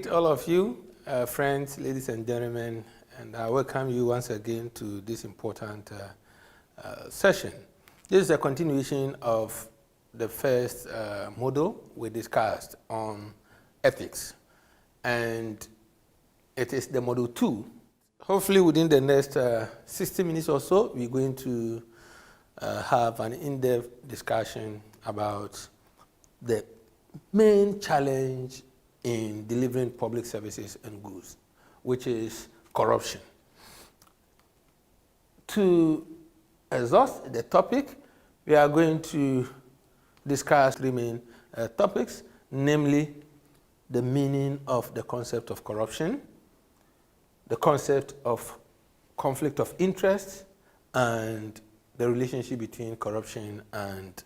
greet all of you, friends, ladies and gentlemen, and I welcome you once again to this important session. This is a continuation of the first module we discussed on ethics, and it is the module 2. Hopefully within the next 60 minutes or so, we're going to have an in-depth discussion about the main challenge in delivering public services and goods, which is corruption. To exhaust the topic, we are going to discuss 3 main topics, namely the meaning of the concept of corruption, the concept of conflict of interest, and the relationship between corruption and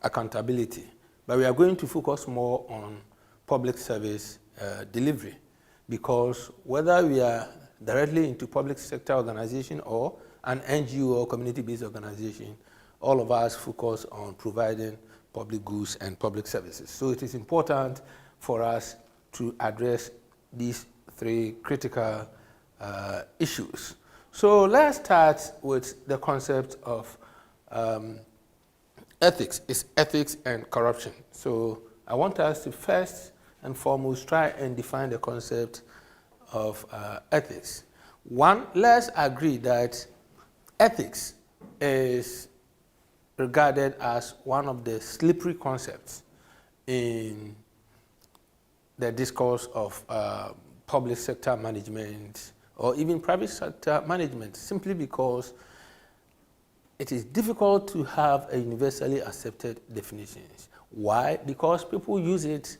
accountability. But we are going to focus more on public service delivery, because whether we are directly into public sector organization or an NGO or community-based organization, all of us focus on providing public goods and public services. So it is important for us to address these 3 critical issues. So let's start with the concept of ethics. It's ethics and corruption. So I want us to first and foremost try and define the concept of ethics. One, let's agree that ethics is regarded as one of the slippery concepts in the discourse of public sector management or even private sector management, simply because it is difficult to have a universally accepted definition. Why? Because people use it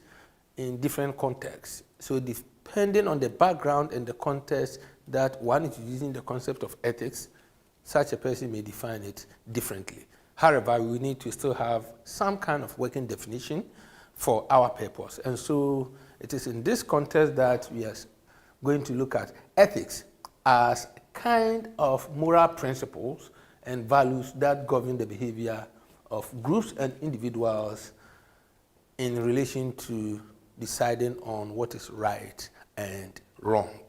in different contexts. So depending on the background and the context that one is using the concept of ethics, such a person may define it differently. However, we need to still have some kind of working definition for our purpose. And so it is in this context that we are going to look at ethics as a kind of moral principles and values that govern the behavior of groups and individuals in relation to deciding on what is right and wrong.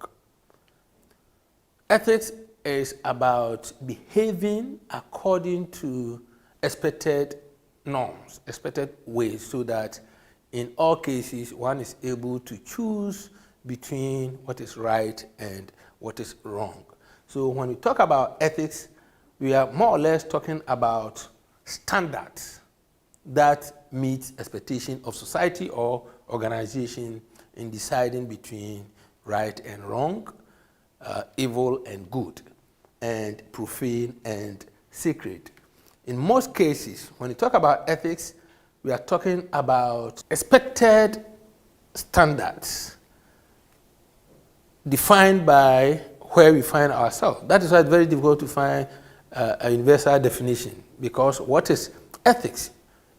Ethics is about behaving according to expected norms, expected ways, so that in all cases one is able to choose between what is right and what is wrong. So when we talk about ethics, we are more or less talking about standards that meet expectation of society or organization in deciding between right and wrong, evil and good, and profane and sacred. In most cases, when we talk about ethics, we are talking about expected standards defined by where we find ourselves. That is why it's very difficult to find a universal definition, because what is ethics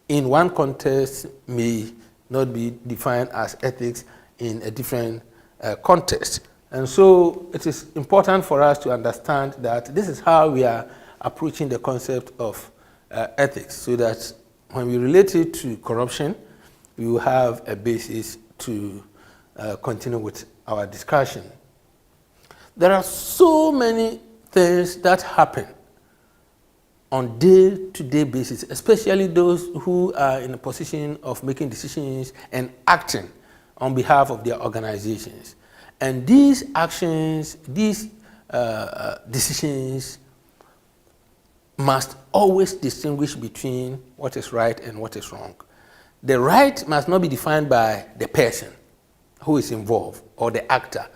in one context may not be defined as ethics in a different context. And so it is important for us to understand that this is how we are approaching the concept of ethics, so that when we relate it to corruption, we will have a basis to continue with our discussion. There are so many things that happen on day-to-day basis, especially those who are in a position of making decisions and acting on behalf of their organizations. And these actions, these decisions must always distinguish between what is right and what is wrong. The right must not be defined by the person who is involved or the actor.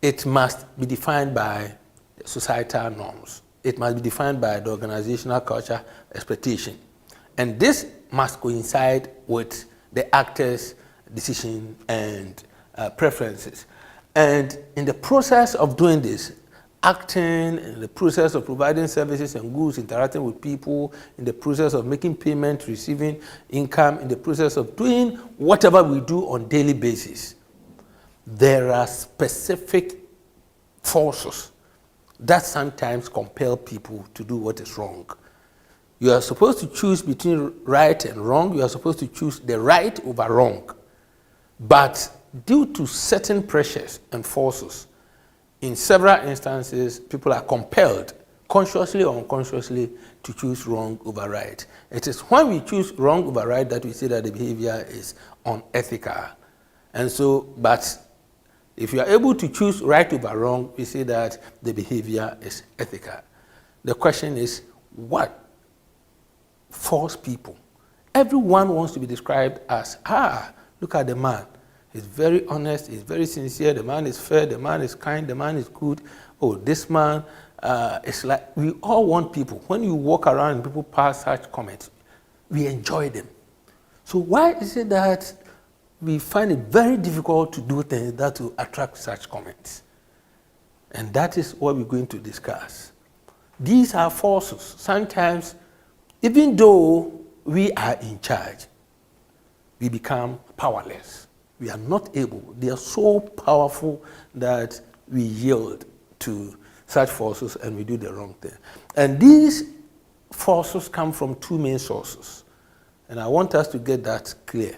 It must be defined by societal norms. It must be defined by the organizational culture expectation. And this must coincide with the actor's decision and preferences. And in the process of doing this, acting, in the process of providing services and goods, interacting with people, in the process of making payment, receiving income, in the process of doing whatever we do on a daily basis, there are specific forces that sometimes compel people to do what is wrong. You are supposed to choose between right and wrong. You are supposed to choose the right over wrong. But due to certain pressures and forces, in several instances, people are compelled, consciously or unconsciously, to choose wrong over right. It is when we choose wrong over right that we say that the behavior is unethical. And so, but if you are able to choose right over wrong, we say that the behavior is ethical. The question is, what force people? Everyone wants to be described as, look at the man. He's very honest, he's very sincere, the man is fair, the man is kind, the man is good. Oh, this man is like, we all want people. When you walk around and people pass such comments, we enjoy them. So why is it that we find it very difficult to do things that will attract such comments? And that is what we're going to discuss. These are forces. Sometimes, even though we are in charge, we become powerless. We are not able. They are so powerful that we yield to such forces and we do the wrong thing. And these forces come from two main sources. And I want us to get that clear.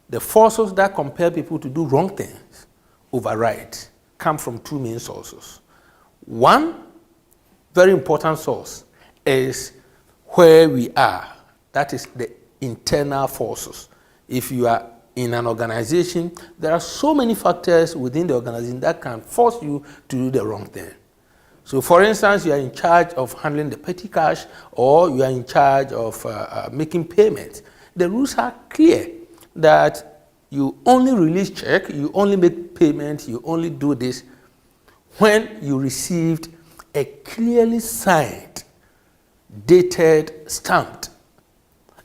The forces that compel people to do wrong things over right come from two main sources. One very important source is where we are. That is the internal forces. If you are in an organization, there are so many factors within the organization that can force you to do the wrong thing. So for instance, you are in charge of handling the petty cash, or you are in charge of making payments. The rules are clear that you only release check, you only make payments, you only do this when you received a clearly signed, dated, stamped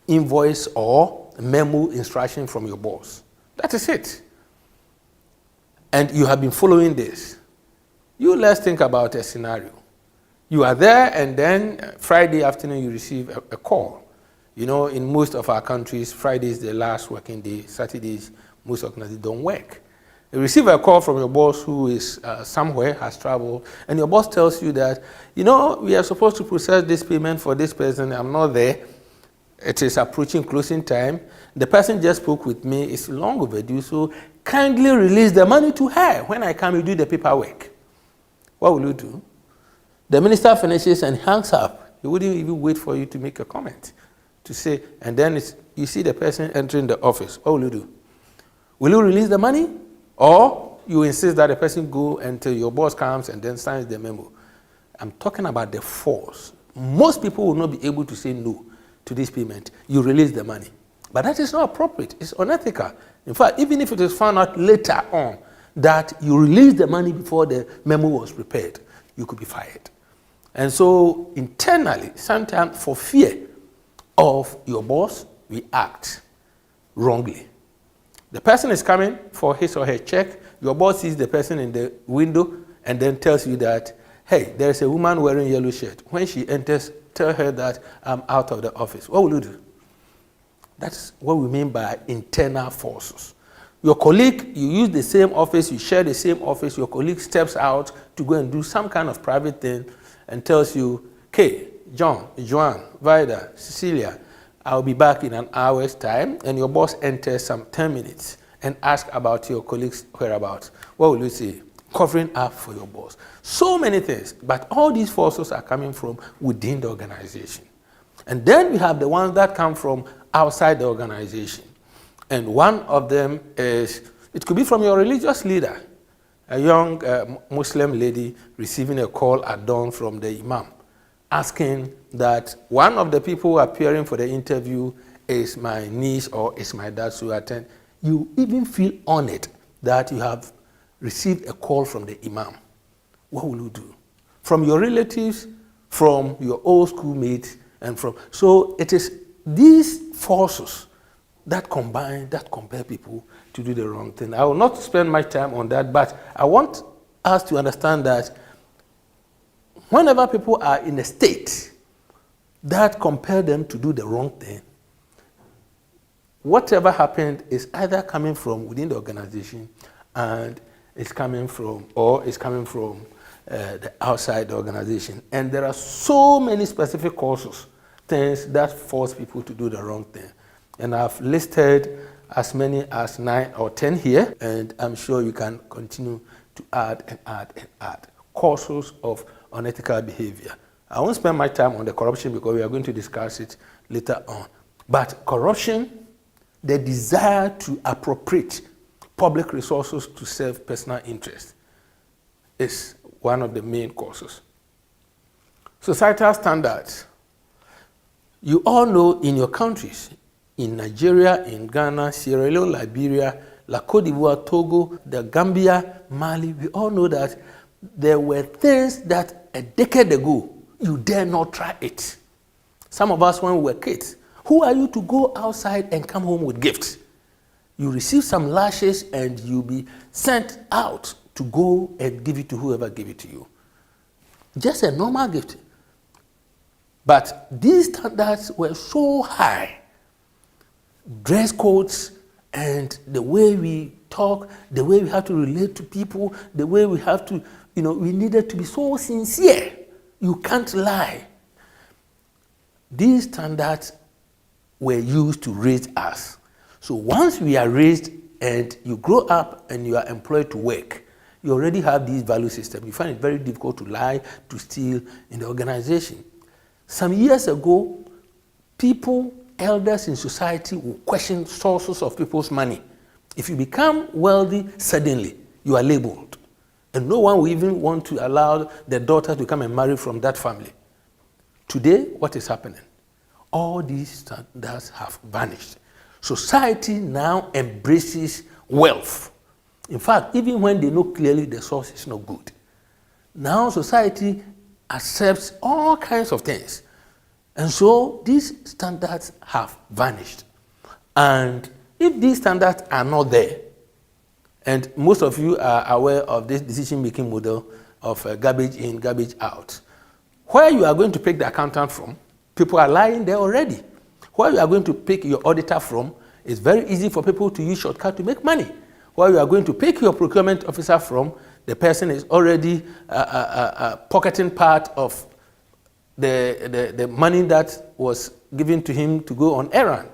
invoice or memo instruction from your boss. That is it. And you have been following this. Let's think about a scenario. You are there, and then Friday afternoon you receive a call. You know, in most of our countries, Friday is the last working day. Saturdays, most organizations don't work. You receive a call from your boss who is somewhere, has traveled, and your boss tells you that, we are supposed to process this payment for this person. I'm not there. It is approaching closing time. The person just spoke with me. It's long overdue, so kindly release the money to her. When I come, you do the paperwork. What will you do? The minister finishes and hangs up. He wouldn't even wait for you to make a comment, to say, and then you see the person entering the office. What will you do? Will you release the money? Or you insist that the person go until your boss comes and then signs the memo? I'm talking about the force. Most people will not be able to say no to this payment. You release the money. But that is not appropriate. It's unethical. In fact, even if it is found out later on that you released the money before the memo was prepared, you could be fired. And so internally, sometimes for fear of your boss, we act wrongly. The person is coming for his or her check. Your boss sees the person in the window and then tells you that, hey, there's a woman wearing a yellow shirt. When she enters, tell her that I'm out of the office. What will you do? That's what we mean by internal forces. Your colleague, you use the same office, you share the same office, your colleague steps out to go and do some kind of private thing and tells you, okay, John, Joanne, Vida, Cecilia, I'll be back in an hour's time, and your boss enters some 10 minutes and asks about your colleague's whereabouts. What will you say? Covering up for your boss. So many things, but all these forces are coming from within the organization. And then we have the ones that come from outside the organization. And one of them is, it could be from your religious leader, a young Muslim lady receiving a call at dawn from the imam, asking that one of the people appearing for the interview is my niece or is my dad to attend. You even feel honored that you have received a call from the imam. What will you do? From your relatives, from your old schoolmates, and from... So it is these forces that combine, that compel people to do the wrong thing. I will not spend much time on that, but I want us to understand that whenever people are in a state that compel them to do the wrong thing, whatever happened is either coming from within the organization and it's coming from, or it's coming from the outside the organization. And there are so many specific causes, things that force people to do the wrong thing. And I've listed as many as 9 or 10 here, and I'm sure you can continue to add and add and add causes of unethical behavior. I won't spend my time on the corruption because we are going to discuss it later on. But corruption, the desire to appropriate public resources to serve personal interests, is one of the main causes. Societal standards. You all know in your countries, in Nigeria, in Ghana, Sierra Leone, Liberia, La Côte d'Ivoire, Togo, the Gambia, Mali, we all know that there were things that a decade ago, you dare not try it. Some of us, when we were kids, who are you to go outside and come home with gifts? You receive some lashes and you'll be sent out to go and give it to whoever gave it to you. Just a normal gift. But these standards were so high. Dress codes and the way we talk, the way we have to relate to people, the way we have to, we needed to be so sincere. You can't lie. These standards were used to raise us. So once we are raised and you grow up and you are employed to work, you already have these value systems. You find it very difficult to lie, to steal in the organization. Some years ago, elders in society will question sources of people's money. If you become wealthy suddenly, you are labeled. And no one will even want to allow the daughter to come and marry from that family. Today, what is happening? All these standards have vanished. Society now embraces wealth. In fact, even when they know clearly the source is not good. Now society accepts all kinds of things. And so these standards have vanished. And if these standards are not there, and most of you are aware of this decision-making model of garbage in, garbage out, where you are going to pick the accountant from, people are lying there already. Where you are going to pick your auditor from, it's very easy for people to use shortcut to make money. Where you are going to pick your procurement officer from, the person is already pocketing part of the money that was given to him to go on errand.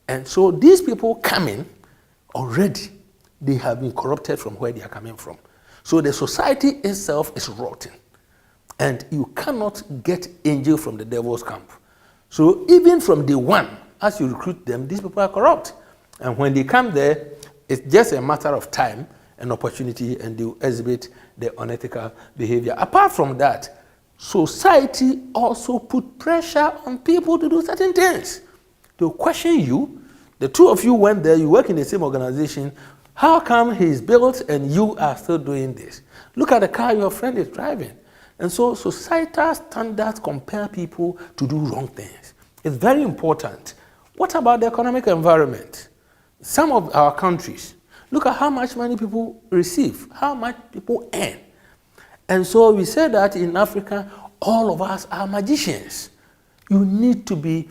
And so these people coming already, they have been corrupted from where they are coming from. So the society itself is rotten. And you cannot get angel from the devil's camp. So even from day one, as you recruit them, these people are corrupt. And when they come there, it's just a matter of time and opportunity, and they will exhibit their unethical behavior. Apart from that, society also put pressure on people to do certain things. They'll question you. The two of you went there, you work in the same organization. How come he's built and you are still doing this? Look at the car your friend is driving. And so societal standards compel people to do wrong things. It's very important. What about the economic environment? Some of our countries, look at how much money people receive, how much people earn. And so we say that in Africa, all of us are magicians. You need to be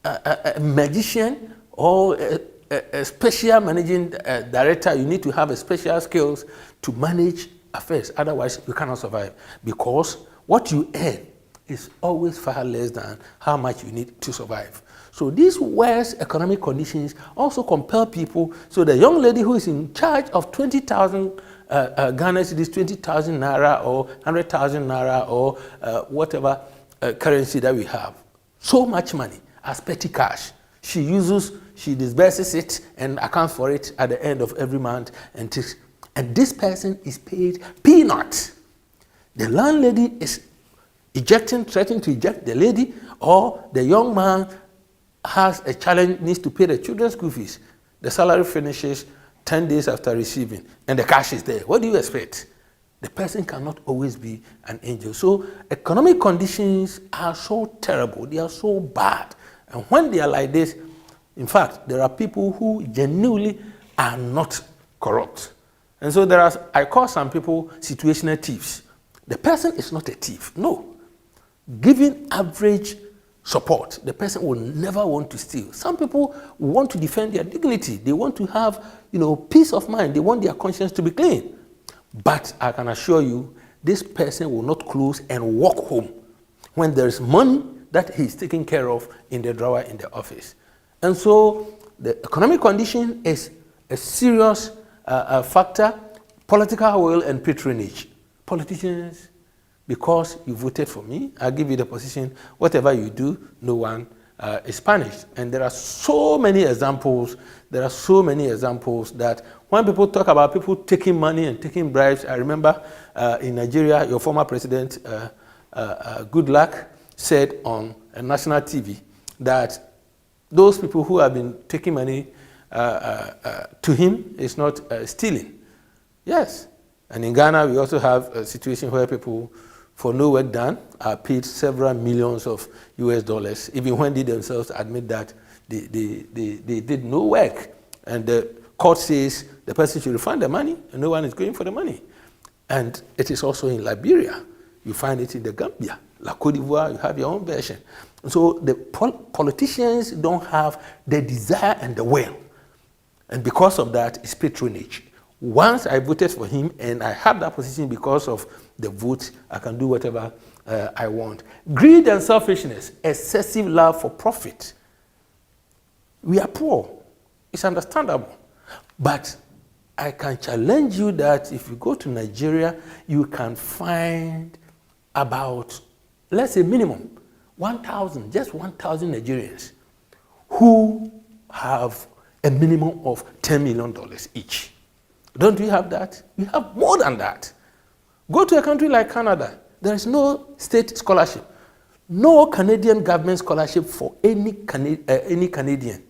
a magician or a special managing director. You need to have a special skills to manage affairs. Otherwise, you cannot survive, because what you earn is always far less than how much you need to survive. So these worse economic conditions also compel people. So the young lady who is in charge of 20,000 Ghana cedis, 20,000 naira or 100,000 naira or whatever currency that we have, so much money as petty cash. She disburses it and accounts for it at the end of every month, and this person is paid peanuts. The landlady is threatening to eject the lady, or the young man has a challenge, needs to pay the children's school fees. The salary finishes 10 days after receiving, and the cash is there. What do you expect? The person cannot always be an angel. So economic conditions are so terrible, they are so bad. And when they are like this, in fact, there are people who genuinely are not corrupt. And so I call some people situational thieves. The person is not a thief, no. Given average support, the person will never want to steal. Some people want to defend their dignity. They want to have, peace of mind. They want their conscience to be clean. But I can assure you, this person will not close and walk home when there is money that he's taking care of in the drawer in the office. And so the economic condition is a serious factor. Political will and patronage. Politicians, because you voted for me, I'll give you the position, whatever you do, no one is punished. And there are so many examples, that when people talk about people taking money and taking bribes, I remember in Nigeria, your former president, Goodluck, said on a national TV that those people who have been taking money to him is not stealing. Yes. And in Ghana, we also have a situation where people, for no work done, are paid several millions of US dollars, even when they themselves admit that they did no work. And the court says the person should refund the money, and no one is going for the money. And it is also in Liberia. You find it in the Gambia. La Côte d'Ivoire, you have your own version. And so the politicians don't have the desire and the will. And because of that, it's patronage. Once I voted for him and I have that position because of the vote, I can do whatever I want. Greed and selfishness, excessive love for profit. We are poor. It's understandable. But I can challenge you that if you go to Nigeria, you can find about, let's say minimum, 1,000, just 1,000 Nigerians who have a minimum of $10 million each. Don't we have that? We have more than that. Go to a country like Canada. There is no state scholarship, no Canadian government scholarship for any Canadian.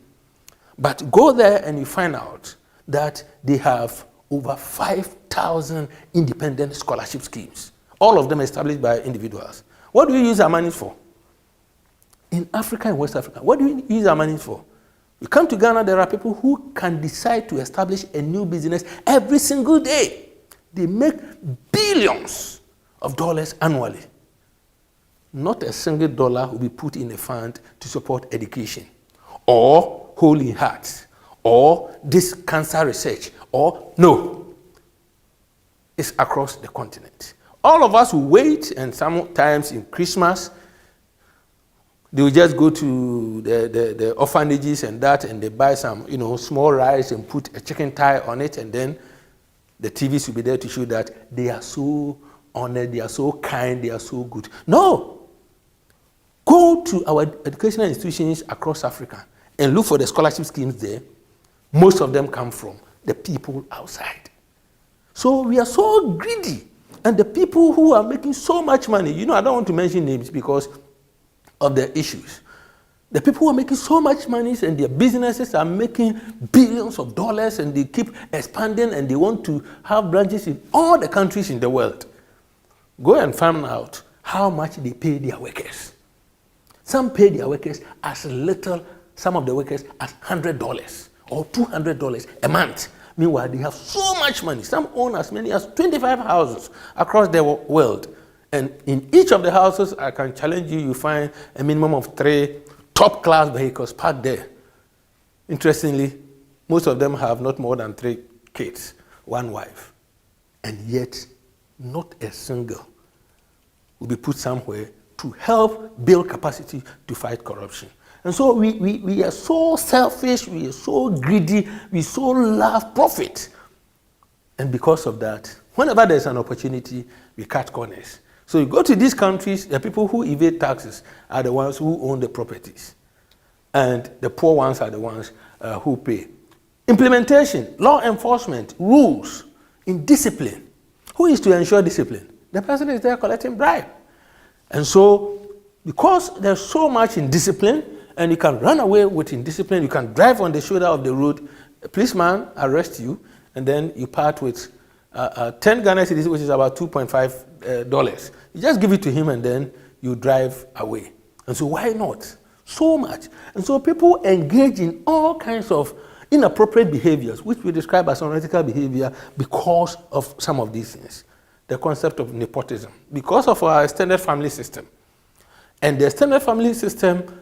But go there and you find out that they have over 5,000 independent scholarship schemes, all of them established by individuals. What do we use our money for? In Africa and West Africa, what do we use our money for? You come to Ghana, there are people who can decide to establish a new business every single day. They make billions of dollars annually. Not a single dollar will be put in a fund to support education, or Holy Hearts, or this cancer research, or no. It's across the continent. All of us will wait, and sometimes in Christmas, they will just go to the orphanages and that, and they buy some, small rice and put a chicken thigh on it, and then the TVs will be there to show that they are so honored, they are so kind, they are so good. No! Go to our educational institutions across Africa and look for the scholarship schemes there. Most of them come from the people outside. So we are so greedy. And the people who are making so much money, I don't want to mention names because of the issues. The people who are making so much money and their businesses are making billions of dollars and they keep expanding and they want to have branches in all the countries in the world. Go and find out how much they pay their workers. Some pay their workers as little, some of the workers as $100 or $200 a month. Meanwhile, they have so much money. Some own as many as 25 houses across the world. And in each of the houses, I can challenge you, you find a minimum of 3 top-class vehicles parked there. Interestingly, most of them have not more than 3 kids, 1 wife. And yet, not a single will be put somewhere to help build capacity to fight corruption. And so we are so selfish, we are so greedy, we so love profit. And because of that, whenever there's an opportunity, we cut corners. So you go to these countries, the people who evade taxes are the ones who own the properties. And the poor ones are the ones who pay. Implementation, law enforcement, rules, in discipline. Who is to ensure discipline? The person is there collecting bribe. And so, because there's so much in discipline, and you can run away with indiscipline, you can drive on the shoulder of the road, a policeman arrests you, and then you part with 10 Ghana cedis, which is about $2.5. You just give it to him and then you drive away. And so why not? So much. And so people engage in all kinds of inappropriate behaviors, which we describe as unethical behavior because of some of these things. The concept of nepotism. Because of our extended family system. And the extended family system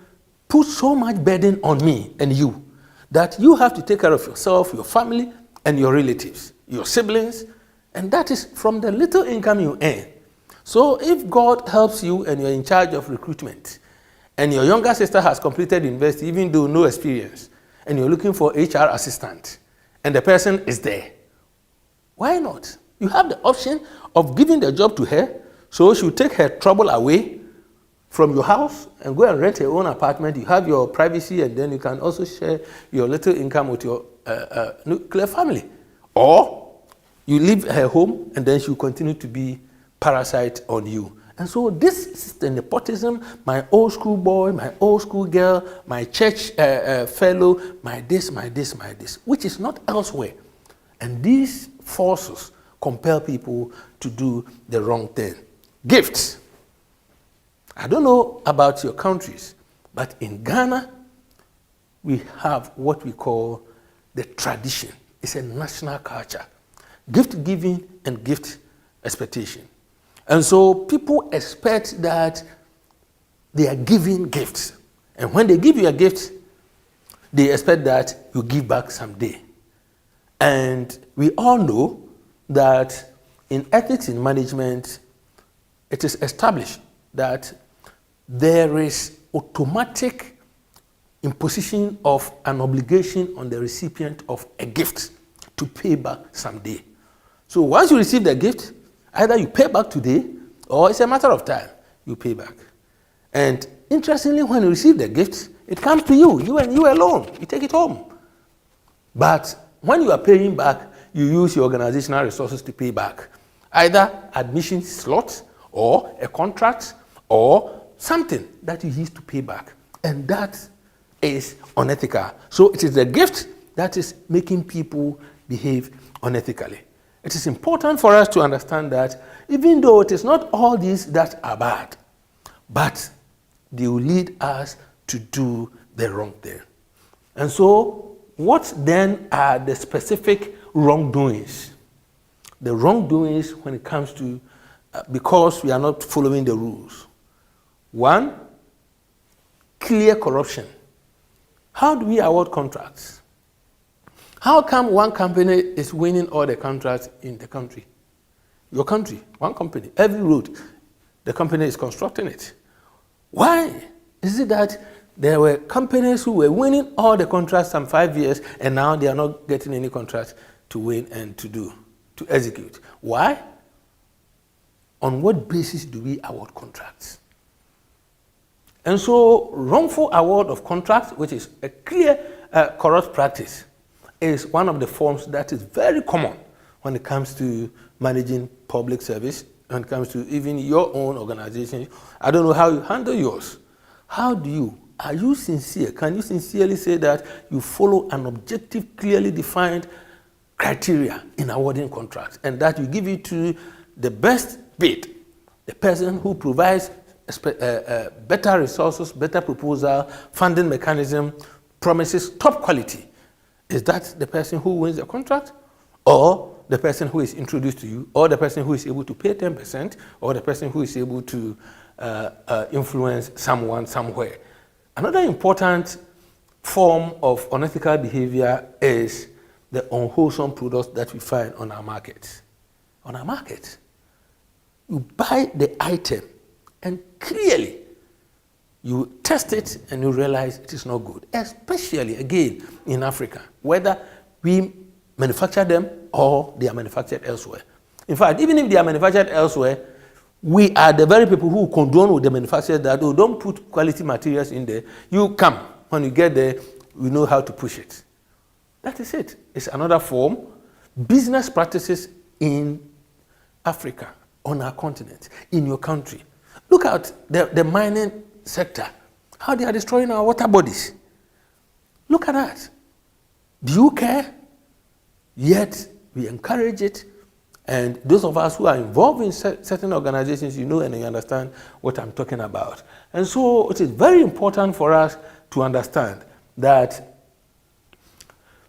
puts so much burden on me and you that you have to take care of yourself, your family, and your relatives, your siblings, and that is from the little income you earn. So if God helps you and you're in charge of recruitment, and your younger sister has completed university, even though no experience, and you're looking for HR assistant and the person is there. Why not? You have the option of giving the job to her, so she'll take her trouble away from your house and go and rent her own apartment. You have your privacy, and then you can also share your little income with your nuclear family. Or you leave her home and then she'll continue to be parasite on you. And so this is the nepotism, my old school boy, my old school girl, my church fellow, my this, which is not elsewhere. And these forces compel people to do the wrong thing. Gifts. I don't know about your countries, but in Ghana, we have what we call the tradition. It's a national culture. Gift giving and gift expectation. And so people expect that they are giving gifts. And when they give you a gift, they expect that you give back someday. And we all know that in ethics in management, it is established that there is automatic imposition of an obligation on the recipient of a gift to pay back someday. So once you receive the gift, either you pay back today or it's a matter of time, you pay back. And interestingly, when you receive the gift, it comes to you and you alone. You take it home. But when you are paying back, you use your organizational resources to pay back. Either admission slot or a contract or something that you use to pay back. And that is unethical. So it is the gift that is making people behave unethically. It is important for us to understand that even though it is not all these that are bad, but they will lead us to do the wrong thing. And so what then are the specific wrongdoings? The wrongdoings when it comes to, because we are not following the rules. One, clear corruption. How do we award contracts? How come one company is winning all the contracts in the country? Your country, one company, every road, the company is constructing it. Why? Is it that there were companies who were winning all the contracts some 5 years and now they are not getting any contracts to win and to execute? Why? On what basis do we award contracts? And so wrongful award of contracts, which is a clear corrupt practice, is one of the forms that is very common when it comes to managing public service, when it comes to even your own organization. I don't know how you handle yours. Are you sincere? Can you sincerely say that you follow an objective, clearly defined criteria in awarding contracts, and that you give it to the best bid, the person who provides better resources, better proposal, funding mechanism, promises top quality? Is that the person who wins the contract, or the person who is introduced to you, or the person who is able to pay 10%, or the person who is able to influence someone somewhere? Another important form of unethical behavior is the unwholesome products that we find on our markets. On our market, you buy the item and clearly you test it and you realize it is not good, especially again in Africa, whether we manufacture them or they are manufactured elsewhere. In fact, even if they are manufactured elsewhere, we are the very people who condone with the manufacturers that, oh, don't put quality materials in there. You come, when you get there, we know how to push it. That is it. It's another form. Business practices in Africa, on our continent, in your country. Look at the mining sector, how they are destroying our water bodies. Look at that. Do you care? Yet we encourage it. And those of us who are involved in certain organizations, you know and you understand what I'm talking about. And so it is very important for us to understand that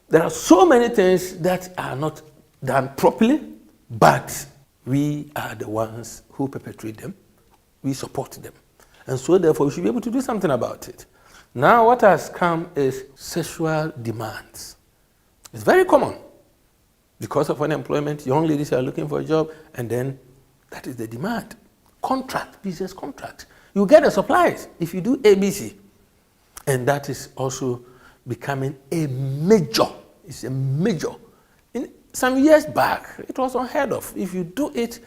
there are so many things that are not done properly, but we are the ones who perpetrate them. We support them. And so therefore we should be able to do something about it. Now what has come is sexual demands. It's very common. Because of unemployment, young ladies are looking for a job, and then that is the demand. Contract, business contract. You get the supplies if you do ABC. And that is also becoming a major. It's a major. In some years back, it was unheard of. If you do it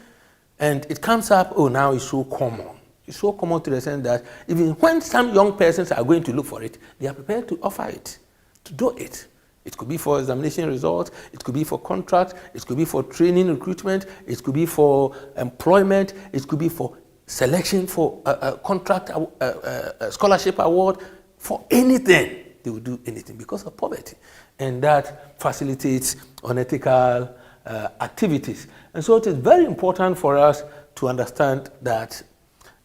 and it comes up, oh, now it's so common. It's so common to the sense that even when some young persons are going to look for it, they are prepared to offer it, to do it. It could be for examination results, it could be for contract, it could be for training, recruitment, it could be for employment, it could be for selection for a contract, a scholarship award, for anything. They will do anything because of poverty. And that facilitates unethical activities. And so it is very important for us to understand that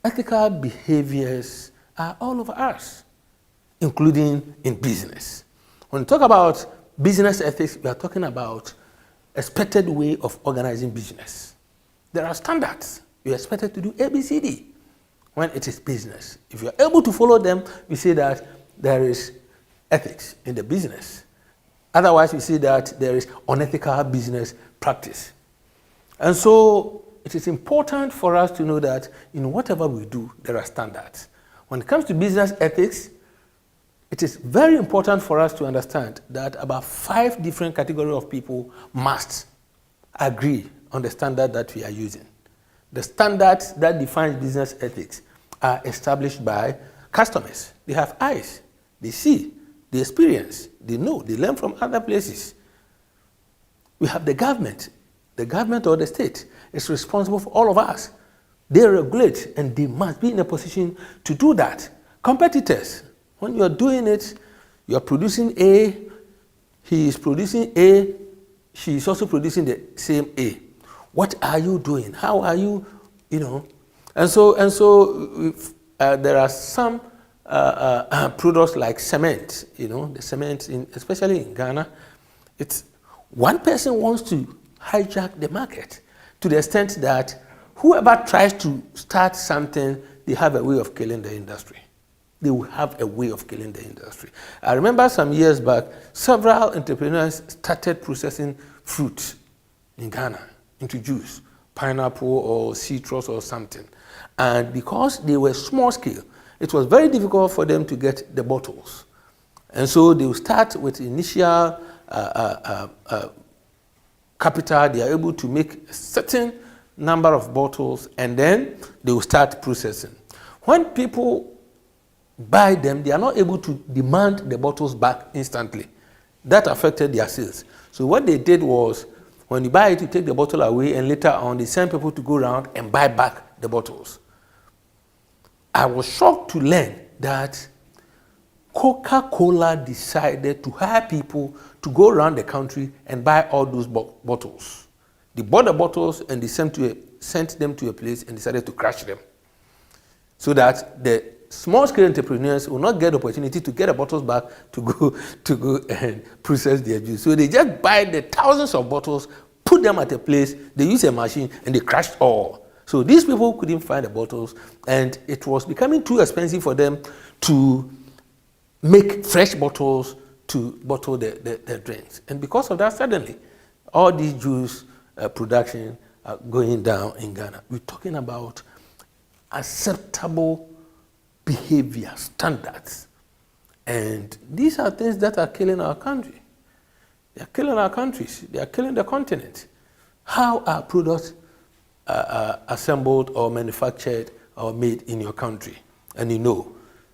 ethical behaviors are all over us, including in business. When we talk about business ethics, we are talking about expected way of organizing business. There are standards. You're expected to do A, B, C, D when it is business. If you're able to follow them, we say that there is ethics in the business. Otherwise, we see that there is unethical business practice. And so it is important for us to know that in whatever we do, there are standards. When it comes to business ethics, it is very important for us to understand that about 5 different categories of people must agree on the standard that we are using. The standards that define business ethics are established by customers. They have eyes, they see, they experience, they know, they learn from other places. We have the government or the state is responsible for all of us. They regulate and they must be in a position to do that. Competitors, when you are doing it, you are producing A, he is producing A, she is also producing the same A. What are you doing? How are you, And so there are some products like cement, the cement, especially in Ghana. It's one person wants to hijack the market to the extent that whoever tries to start something, they have a way of killing the industry. They will have a way of killing the industry. I remember some years back, several entrepreneurs started processing fruit in Ghana into juice, pineapple or citrus or something. And because they were small scale, it was very difficult for them to get the bottles. And so they will start with initial capital. They are able to make a certain number of bottles, and then they will start processing. When people buy them, they are not able to demand the bottles back instantly. That affected their sales. So what they did was, when you buy it, you take the bottle away, and later on, they send people to go around and buy back the bottles. I was shocked to learn that Coca-Cola decided to hire people to go around the country and buy all those bottles. They bought the bottles and they sent them to a place and decided to crash them, so that the small-scale entrepreneurs will not get the opportunity to get the bottles back to go and process their juice. So they just buy the thousands of bottles, put them at a place, they use a machine, and they crashed all. So these people couldn't find the bottles, and it was becoming too expensive for them to make fresh bottles to bottle the drinks. And because of that, suddenly, all these juice production are going down in Ghana. We're talking about acceptable behavior standards. And these are things that are killing our country. They are killing our countries. They are killing the continent. How are products assembled or manufactured or made in your country? And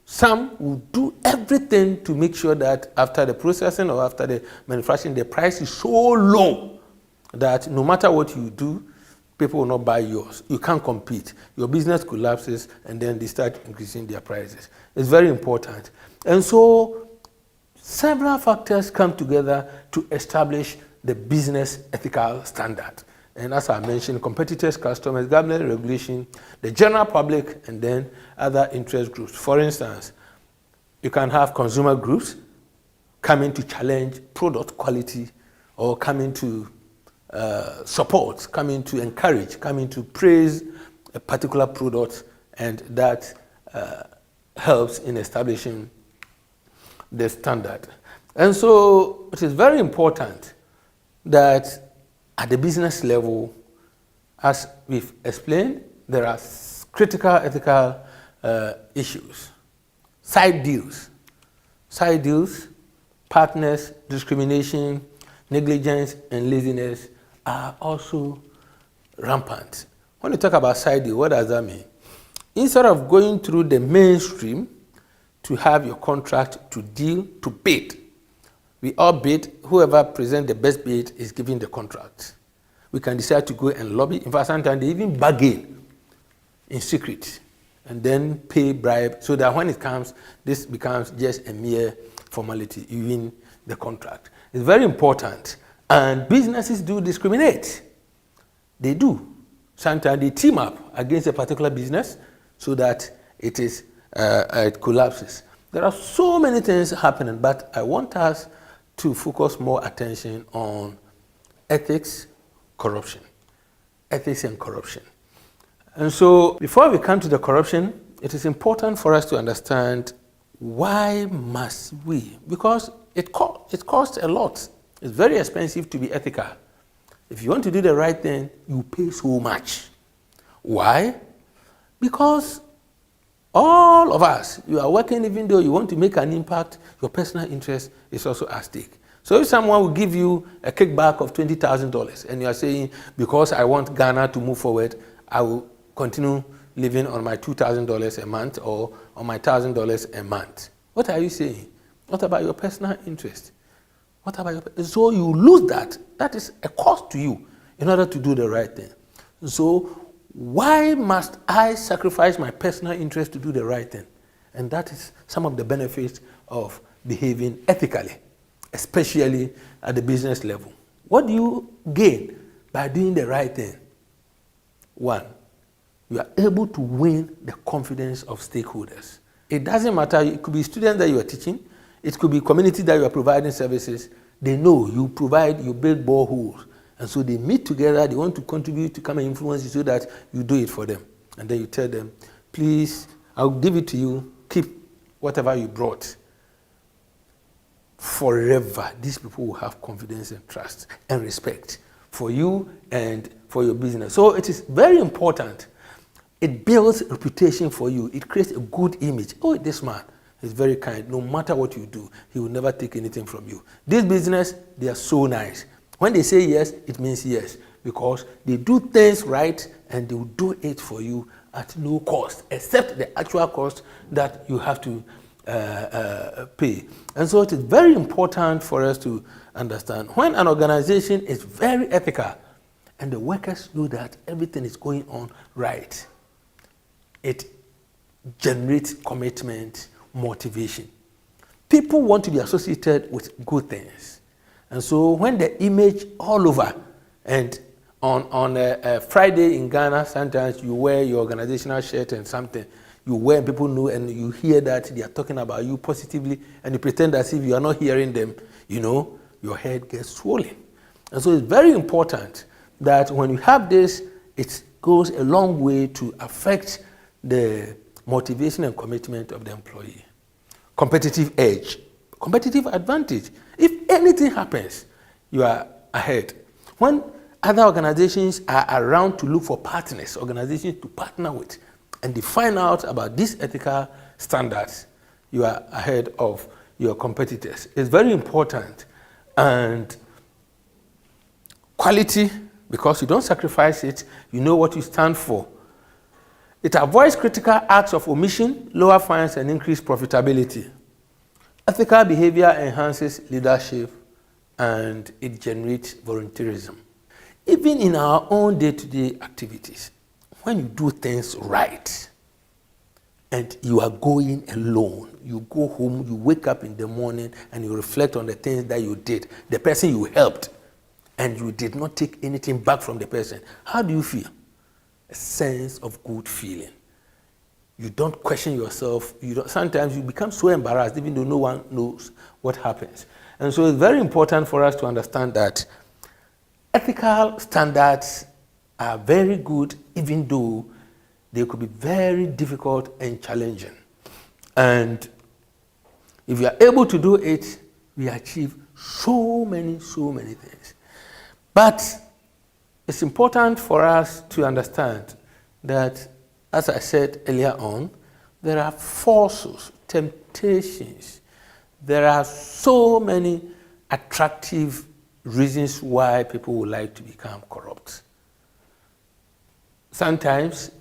some will do everything to make sure that after the processing or after the manufacturing, the price is so low that no matter what you do, people will not buy yours. You can't compete. Your business collapses, and then they start increasing their prices. It's very important. And so several factors come together to establish the business ethical standard. And as I mentioned, competitors, customers, government regulation, the general public, and then other interest groups. For instance, you can have consumer groups coming to challenge product quality, or coming to support, coming to encourage, coming to praise a particular product, and that helps in establishing the standard. And so it is very important that at the business level, as we've explained, there are critical ethical issues. Side deals partners, discrimination, negligence, and laziness are also rampant. When you talk about side deal, what does that mean? Instead of going through the mainstream to have your contract to deal, to bid, we all bid. Whoever presents the best bid is given the contract. We can decide to go and lobby. In fact, sometimes they even bargain in secret and then pay bribe so that when it comes, this becomes just a mere formality, even the contract. It's very important. And businesses do discriminate. They do. Sometimes they team up against a particular business so that it collapses. There are so many things happening, but I want us to focus more attention on ethics, corruption. Ethics and corruption. And so before we come to the corruption, it is important for us to understand why must we? Because it costs a lot. It's very expensive to be ethical. If you want to do the right thing, you pay so much. Why? Because all of us, you are working even though you want to make an impact, your personal interest is also at stake. So if someone will give you a kickback of $20,000 and you are saying, because I want Ghana to move forward, I will continue living on my $2,000 a month or on my $1,000 a month. What are you saying? What about your personal interest? What about your... So you lose that. That is a cost to you in order to do the right thing. So why must I sacrifice my personal interest to do the right thing? And that is some of the benefits of behaving ethically, especially at the business level. What do you gain by doing the right thing? One, you are able to win the confidence of stakeholders. It doesn't matter, it could be students that you are teaching, it could be community that you are providing services. They know you provide, you build boreholes. And so they meet together, they want to contribute to come and influence you so that you do it for them. And then you tell them, please, I'll give it to you, keep whatever you brought. Forever, these people will have confidence and trust and respect for you and for your business. So it is very important. It builds reputation for you. It creates a good image. Oh, this man is very kind. No matter what you do, he will never take anything from you. This business, they are so nice. When they say yes, it means yes, because they do things right and they will do it for you at no cost, except the actual cost that you have to pay. And so it is very important for us to understand when an organization is very ethical and the workers know that everything is going on right, it generates commitment, motivation. People want to be associated with good things. And so when the image all over, and on a Friday in Ghana, sometimes you wear your organizational shirt and something, you wear and people know and you hear that they are talking about you positively and you pretend as if you are not hearing them, you know, your head gets swollen. And so it's very important that when you have this, it goes a long way to affect the motivation and commitment of the employee. Competitive edge, competitive advantage. If anything happens, you are ahead. When other organizations are around to look for partners, organizations to partner with, and they find out about these ethical standards, you are ahead of your competitors. It's very important. And quality, because you don't sacrifice it, you know what you stand for. It avoids critical acts of omission, lower fines, and increased profitability. Ethical behavior enhances leadership, and it generates volunteerism. Even in our own day-to-day activities, when you do things right, and you are going alone, you go home, you wake up in the morning, and you reflect on the things that you did, the person you helped, and you did not take anything back from the person, how do you feel? A sense of good feeling. You don't question yourself. Sometimes you become so embarrassed even though no one knows what happens. And so it's very important for us to understand that ethical standards are very good even though they could be very difficult and challenging. And if we are able to do it, we achieve so many things. But it's important for us to understand that, as I said earlier on, there are forces, temptations There are so many attractive reasons why people would like to become corrupt. Sometimes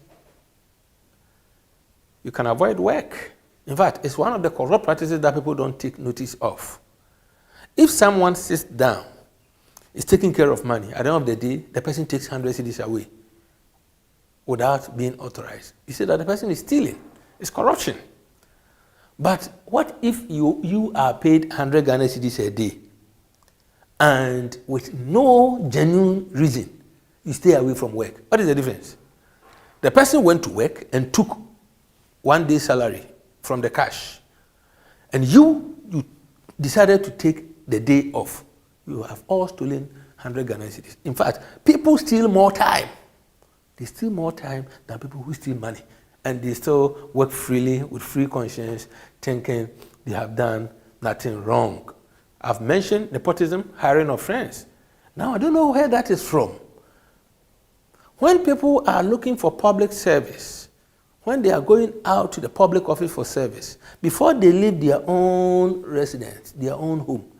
you can avoid work. In fact, it's one of the corrupt practices that people don't take notice of. If someone sits down, is taking care of money, at the end of the day, the person takes 100 cedis away without being authorized. You say that the person is stealing. It's corruption. But what if you are paid 100 Ghana cedis a day and with no genuine reason, you stay away from work? What is the difference? The person went to work and took 1 day's salary from the cash, and you decided to take the day off. You have all stolen 100 Ghana cedis. In fact, people steal more time. They steal more time than people who steal money. And they still work freely with free conscience, thinking they have done nothing wrong. I've mentioned nepotism, hiring of friends. Now, I don't know where that is from. When people are looking for public service, when they are going out to the public office for service, before they leave their own residence, their own home,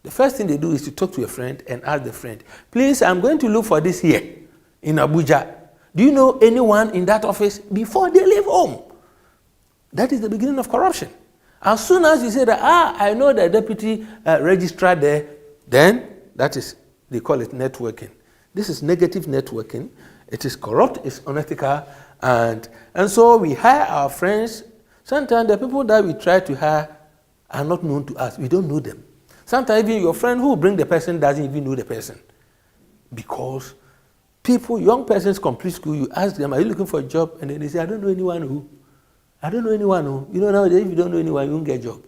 the first thing they do is to talk to a friend and ask the friend, please, I'm going to look for this here in Abuja. Do you know anyone in that office? Before they leave home. That is the beginning of corruption. As soon as you say that, I know the deputy registrar there, then that is, they call it networking. This is negative networking. It is corrupt, it's unethical, and so we hire our friends. Sometimes the people that we try to hire are not known to us. We don't know them. Sometimes even your friend who will bring the person doesn't even know the person. Because people, young persons complete school, you ask them, are you looking for a job? And then they say, I don't know anyone who. I don't know anyone who. You know, nowadays, if you don't know anyone, you won't get a job.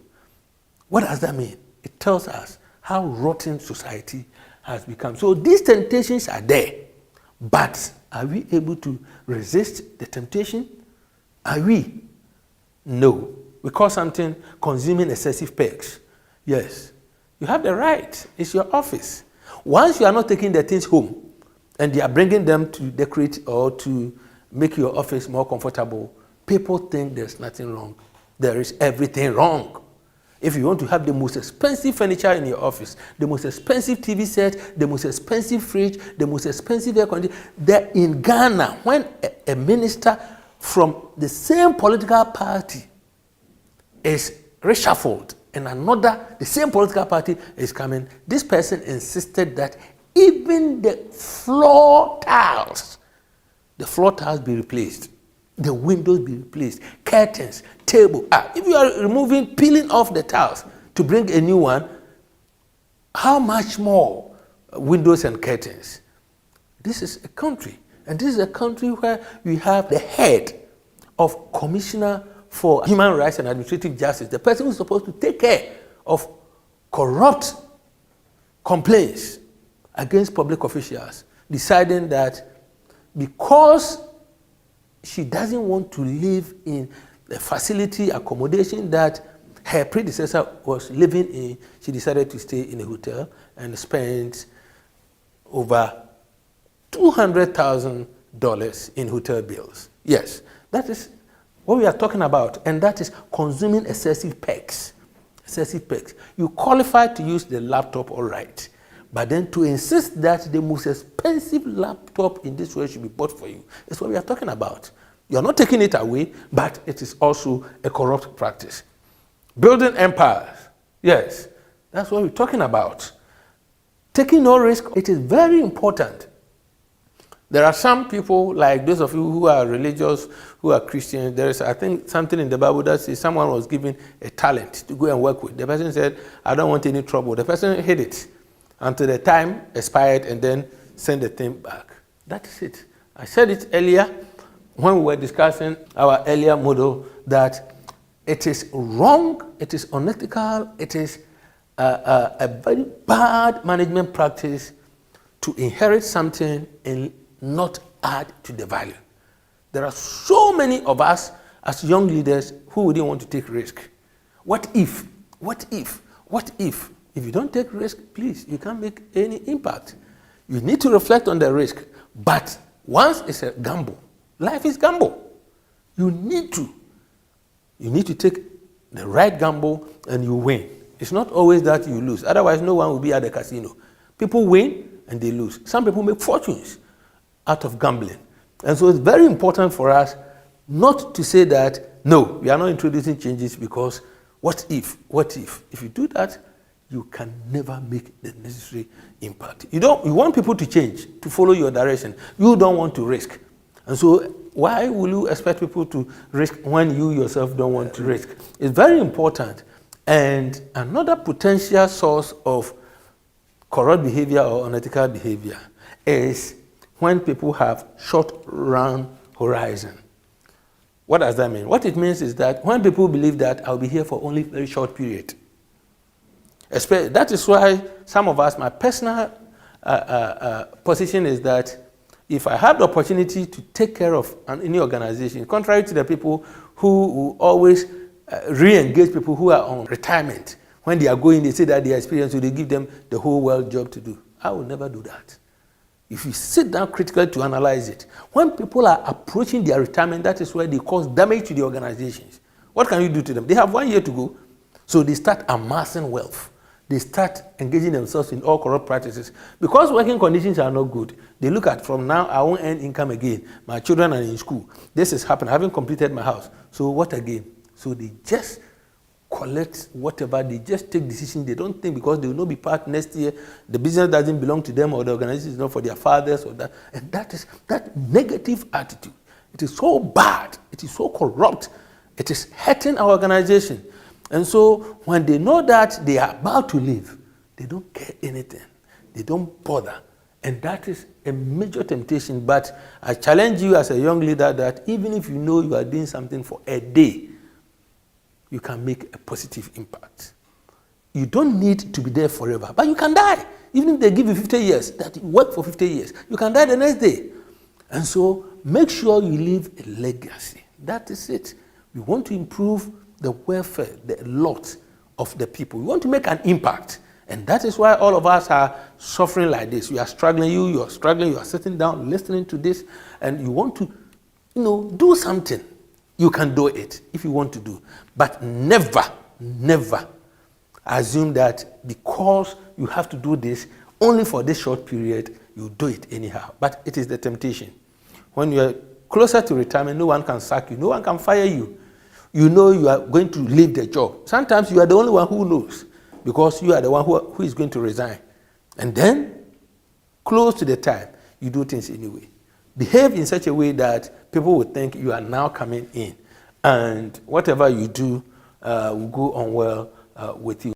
What does that mean? It tells us how rotten society has become. So these temptations are there. But are we able to resist the temptation? Are we? No. We call something consuming excessive perks. Yes. You have the right. It's your office. Once you are not taking the things home and they are bringing them to decorate or to make your office more comfortable, people think there's nothing wrong. There is everything wrong. If you want to have the most expensive furniture in your office, the most expensive TV set, the most expensive fridge, the most expensive air conditioner, there in Ghana, when a minister from the same political party is reshuffled and another, the same political party is coming, this person insisted that even the floor tiles be replaced. The windows be replaced, curtains, table. If you are peeling off the tiles to bring a new one, how much more windows and curtains? This is a country, and this is a country where we have the head of Commissioner for Human Rights and Administrative Justice, the person who is supposed to take care of corrupt complaints against public officials, deciding that because she doesn't want to live in the facility accommodation that her predecessor was living in, she decided to stay in a hotel and spend over $200,000 in hotel bills. Yes, that is what we are talking about, and that is consuming excessive perks. Excessive perks. You qualify to use the laptop, all right, but then to insist that the most expensive laptop in this world should be bought for you is what we are talking about. You are not taking it away, but it is also a corrupt practice. Building empires. Yes, that's what we're talking about. Taking no risk. It is very important. There are some people, like those of you who are religious, who are Christians, there is, I think, something in the Bible that says someone was given a talent to go and work with. The person said, I don't want any trouble. The person hid it until the time expired and then sent the thing back. That is it. I said it earlier when we were discussing our earlier model that it is wrong, it is unethical, it is a very bad management practice to inherit something and not add to the value. There are so many of us as young leaders who wouldn't want to take risk. What if? What if? What if? If you don't take risk, please, you can't make any impact. You need to reflect on the risk. But once it's a gamble, life is gamble. You need to take the right gamble and you win. It's not always that you lose. Otherwise, no one will be at the casino. People win and they lose. Some people make fortunes out of gambling. And so it's very important for us not to say that, no, we are not introducing changes because what if? If you do that, you can never make the necessary impact. You want people to change, to follow your direction. You don't want to risk. And so why will you expect people to risk when you yourself don't want to risk? It's very important. And another potential source of corrupt behavior or unethical behavior is when people have short-run horizon. What does that mean? What it means is that when people believe that I'll be here for only a very short period. That is why some of us, my personal position is that if I have the opportunity to take care of any organization, contrary to the people who always re-engage people who are on retirement, when they are going, they say that they are experienced, so they give them the whole world job to do. I will never do that. If you sit down critically to analyze it, when people are approaching their retirement, that is where they cause damage to the organizations. What can you do to them? They have 1 year to go, so they start amassing wealth. They start engaging themselves in all corrupt practices. Because working conditions are not good, they look at, from now, I won't earn income again. My children are in school. This is happening. I haven't completed my house. So what again? So they just collect whatever. They just take decisions. They don't think because they will not be part next year. The business doesn't belong to them or the organization is not for their fathers or that. And that negative attitude. It is so bad. It is so corrupt. It is hurting our organization. And so when they know that they are about to leave, they don't care anything. They don't bother. And that is a major temptation. But I challenge you as a young leader that even if you know you are doing something for a day, you can make a positive impact. You don't need to be there forever, but you can die. Even if they give you 50 years, that you work for 50 years, you can die the next day. And so make sure you leave a legacy. That is it. We want to improve the welfare, the lot of the people. We want to make an impact. And that is why all of us are suffering like this. You are struggling, you are struggling, you are sitting down, listening to this, and you want to, do something. You can do it if you want to do. But never, never assume that because you have to do this only for this short period, you do it anyhow. But it is the temptation. When you are closer to retirement, no one can sack you, no one can fire you. You know you are going to leave the job. Sometimes you are the only one who knows because you are the one who is going to resign. And then, close to the time, you do things anyway. Behave in such a way that people will think you are now coming in. And whatever you do will go on well with you.